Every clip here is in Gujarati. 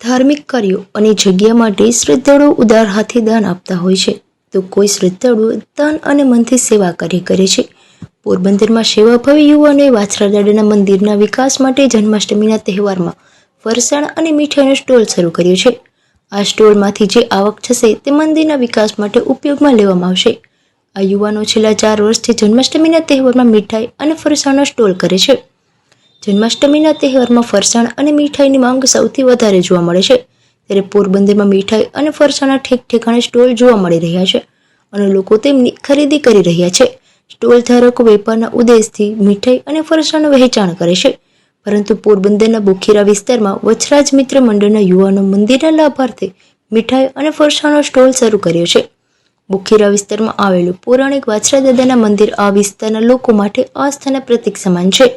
ધાર્મિક કાર્યો અને જગ્યા માટે શ્રદ્ધાળુઓ ઉદાર હાથે દાન આપતા હોય છે, તો કોઈ શ્રદ્ધાળુઓ તન અને મનથી સેવા કાર્ય કરે છે. પોરબંદરમાં સેવાભાવી યુવાનોએ વાછરા દાદાના મંદિરના વિકાસ માટે જન્માષ્ટમીના તહેવારમાં ફરસાણ અને મીઠાઈનો સ્ટોલ શરૂ કર્યો છે. આ સ્ટોલમાંથી જે આવક થશે તે મંદિરના વિકાસ માટે ઉપયોગમાં લેવામાં આવશે. આ યુવાનો છેલ્લા 4 વર્ષથી જન્માષ્ટમીના તહેવારમાં મીઠાઈ અને ફરસાણનો સ્ટોલ કરે છે. જન્માષ્ટમીના તહેવારમાં ફરસાણ અને મીઠાઈની માંગ સૌથી વધારે જોવા મળે છે, ત્યારે પોરબંદરમાં મીઠાઈ અને ફરસાણના ઠેક ઠેકાણે સ્ટોલ જોવા મળી રહ્યા છે અને લોકો તેમની ખરીદી કરી રહ્યા છે. સ્ટોલ ધારકો વેપારના ઉદ્દેશથી મીઠાઈ અને ફરસાણનું વહેંચાણ કરે છે, પરંતુ પોરબંદરના બોખીરા વિસ્તારમાં વચરાજ મિત્ર મંડળના યુવાનો મંદિરના લાભાર્થે મીઠાઈ અને ફરસાણનો સ્ટોલ શરૂ કર્યો છે. બોખીરા વિસ્તારમાં આવેલું પૌરાણિક વાછરા દાદાના મંદિર આ વિસ્તારના લોકો માટે આસ્થાના પ્રતીક સમાન છે.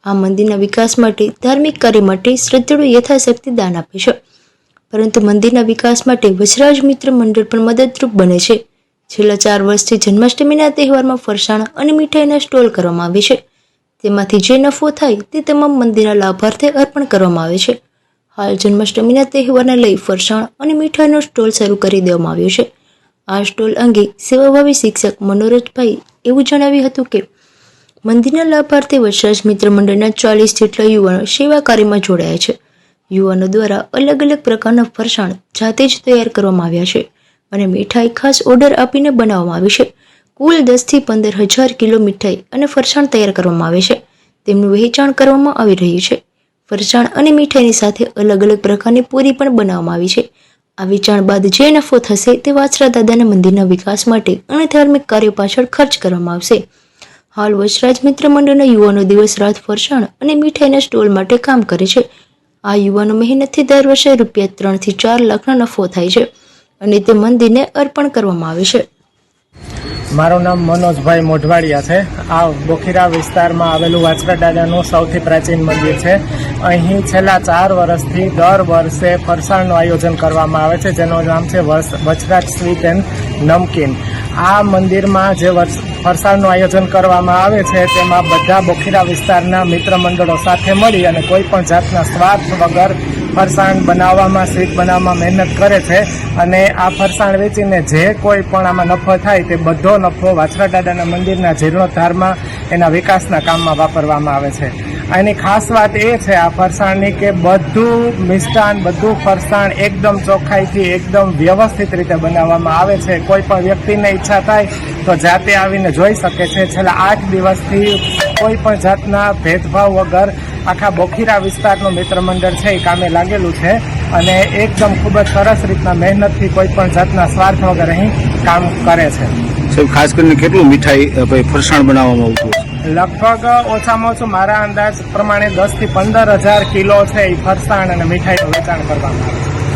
આ મંદિરના વિકાસ માટે ધાર્મિક કાર્ય માટે શ્રદ્ધાળુઓ યથાશક્તિ દાન આપે છે, પરંતુ મંદિરના વિકાસ માટે વચરાજ મિત્ર મંડળ પણ મદદરૂપ બને છે. છેલ્લા 4 વર્ષથી જન્માષ્ટમીના તહેવારમાં ફરસાણ અને મીઠાઈના સ્ટોલ કરવામાં આવે છે. તેમાંથી જે નફો થાય તે તમામ મંદિરના લાભાર્થે અર્પણ કરવામાં આવે છે. હાલ જન્માષ્ટમીના તહેવારને લઈ ફરસાણ અને મીઠાઈનો સ્ટોલ શરૂ કરી દેવામાં આવ્યો છે. આ સ્ટોલ અંગે સેવાભાવી શિક્ષક મનોરજભાઈ એવું જણાવ્યું હતું કે મંદિરના લાભાર્થે વચરાજ મિત્ર મંડળના 40 જેટલા યુવાનો સેવા કાર્યમાં જોડાયા છે. યુવાનો દ્વારા અલગ અલગ પ્રકારના ફરસાણ જાતે જ તૈયાર કરવામાં આવ્યા છે અને મીઠાઈ ખાસ ઓર્ડર આપીને બનાવવામાં આવી છે. કુલ 10 થી 15,000 કિલો મીઠાઈ અને ફરસાણ તૈયાર કરવામાં આવે છે. તેમનું વહેંચાણ કરવામાં આવી રહ્યું છે. ફરસાણ અને મીઠાઈની સાથે અલગ અલગ પ્રકારની પૂરી પણ બનાવવામાં આવી છે. આ વેચાણ બાદ જે નફો થશે તે વાછરા દાદાના મંદિરના વિકાસ માટે અને ધાર્મિક કાર્યો પાછળ ખર્ચ કરવામાં આવશે. હાલ વચરાજ મિત્ર મંડળના યુવાનો દિવસ રાત ફરસાણ અને મીઠાઈના સ્ટોલ માટે કામ કરે છે. આ યુવાનો મહેનતથી દર વર્ષે રૂપિયા 3 થી 4 લાખનો નફો થાય છે અને તે મંદિરને અર્પણ કરવામાં આવે છે. મારું નામ મનોજભાઈ મોઢવાડિયા છે. આ બોખીરા વિસ્તારમાં આવેલું વાછરા દાદાનું સૌથી પ્રાચીન મંદિર છે. અહીં છેલ્લા 4 વર્ષથી દર વર્ષે ફરસાણનું આયોજન કરવામાં આવે છે, જેનું નામ છે વચરાજ સ્વીટ એન્ડ નમકીન. આ મંદિરમાં જે ફરસાણનું આયોજન કરવામાં આવે છે તેમાં બધા બોખીરા વિસ્તારના મિત્ર મંડળો સાથે મળી અને કોઈ પણ જાતના સ્વાર્થ વગર ફરસાણ બનાવવામાં, સ્વીટ બનાવવામાં મહેનત કરે છે અને આ ફરસાણ વેચીને જે કોઈ પણ આમાં નફો થાય તે બધો નફો વાછરા દાદાના મંદિરના જીર્ણોદ્ધારમાં એના વિકાસના કામમાં વાપરવામાં આવે છે. આની ખાસ વાત એ છે આ ફરસાણની કે બધું મિષ્ટાન, બધું ફરસાણ એકદમ ચોખ્ખાઈથી, એકદમ વ્યવસ્થિત રીતે બનાવવામાં આવે છે. કોઈ પણ વ્યક્તિને ઈચ્છા થાય તો જાતે આવીને જોઈ શકે છે. છેલ્લા 8 દિવસથી કોઈ પણ જાતના ભેદભાવ વગર આખા બોખીરા વિસ્તારનું મિત્ર મંડળ છે એ કામે લાગેલું છે અને એકદમ ખૂબ જ સરસ રીતના મહેનતથી કોઈ પણ જાતના સ્વાર્થ વગર અહીં કામ કરે છે. સાહેબ, ખાસ કરીને કેટલું મીઠાઈ ફરસાણ બનાવવામાં આવતું છે? લગભગ ઓછામાં ઓછું મારા અંદાજ પ્રમાણે 10 થી 15,000 કિલો છે એ ફરસાણ અને મીઠાઈનું વેચાણ કરવામાં આવે છે.